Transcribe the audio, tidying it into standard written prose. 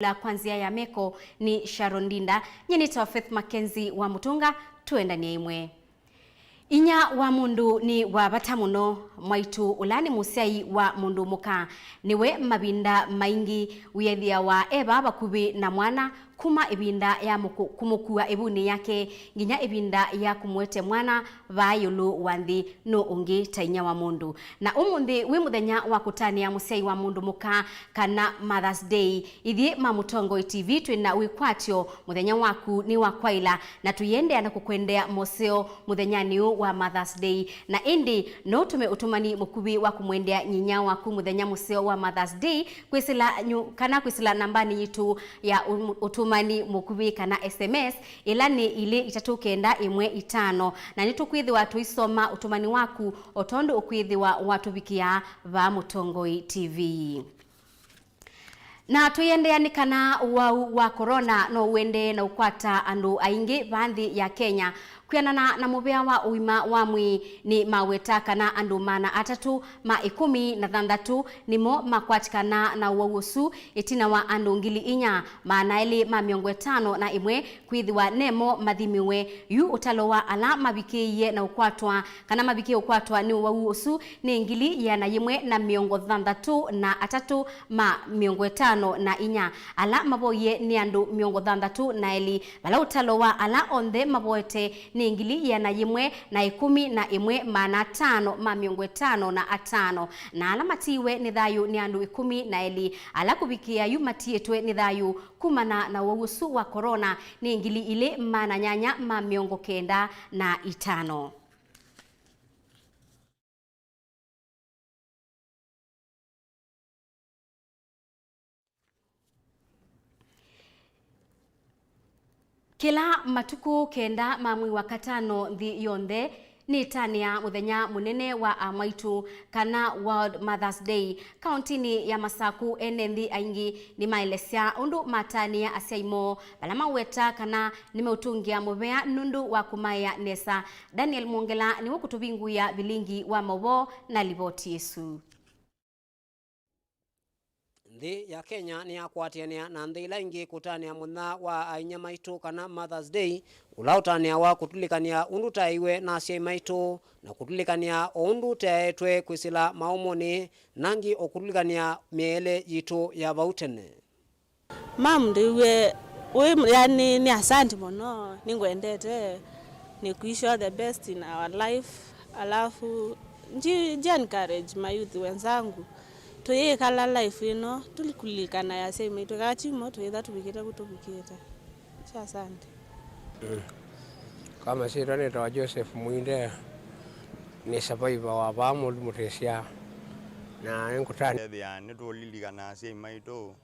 La kwanzia ya meko ni Sharon Ndinda, nyenita wa Faith Mackenzie wa Mutunga, tuendanie imwe. Inya wa mundu ni wa batamuno mwaitu ulani musiai wa mundu muka niwe mabinda maingi uyethia wa eba bakubi na mwana kuma ibinda ya kumukua ebuni yake nginya ibinda ya kumwete mwana vayulu wanthi no ungi tainya wa mundu na umundi wi muthenya wa kutania musiai wa mundu muka kana Mother's Day ithi mamutongo TV twina wikwatio muthenya waku ni wa kwaila na tuyende na kukwendea moseo muthenyani wa Mother's Day na indi no tume utumani mukubi wa kumwendea nyinya waku muthenya museo wa Mother's Day kwisila nambani yitu ya utumani mukubi kana SMS ilani ili itatukenda imwe itano na nitukwithi watu isoma utumani waku otondo ukwithi wa watu bikia va Mutongoi TV. Na tuyende kana wa corona no wende na ukwata andu aingi bandhi ya Kenya kwianana na mubea wa uima wa mwi ni maweta kana andu mana atatu ma 16 nimo makwatikana na uwusu itina wa andu ngili inya maana ili ma 50 na imwe kwithiwa nemo mathimiwe yu utalowa ala mabikiye na ukwatwa kana mabikiye ukwatwa ni uwusu ni ngili ya na yimwe na 63 na atatu ma 50 na inya ala maboye ni andu 63 na eli bala utalowa ala onthe maboete ni ngili ya na yimwe na 11 mana 5 ma 50 na atano na ala matiwe ni thayu ni andu 10 na eli ala kubikia yu matietwe ni thayu kumana na uwusu wa corona ni ngili ile mana nyanya ma 95 na itano. Kila matuku kenda mamwi wakatano thi yonde ni tania muthenya munene wa amaitu kana World Mother's Day kauntini ya Masaku enenthi aingi ni maelesya undu matania asiaimo bala maweta kana nimeutungia mubea nundu wa kumaya nesa. Daniel Mongela ni wakutubinguya bilingi wa mobo na livoti Yesu. Nthi ya Kenya ni akwatiania na nthi ila ingi kutania mutha wa ainya maitu kana Mother's Day ulautania wa kutulikania undu taiwe na asia maitu na kutulikania undu taetwe kwisila maumoni nangi okutulikania miele yitu ya bautene. Mam ndiwe yani ni asante mono ningwendete ni kuisha the best in our life alafu nji encourage my youth wenzangu tuye kala life ino tulikulikana ya sema itokachimo tuweza tubikita kutubikita cha asante. Kama sirane to Joseph Muinde ni survivor wa bamu mutesia na nkutani ya nitolilikana sema ito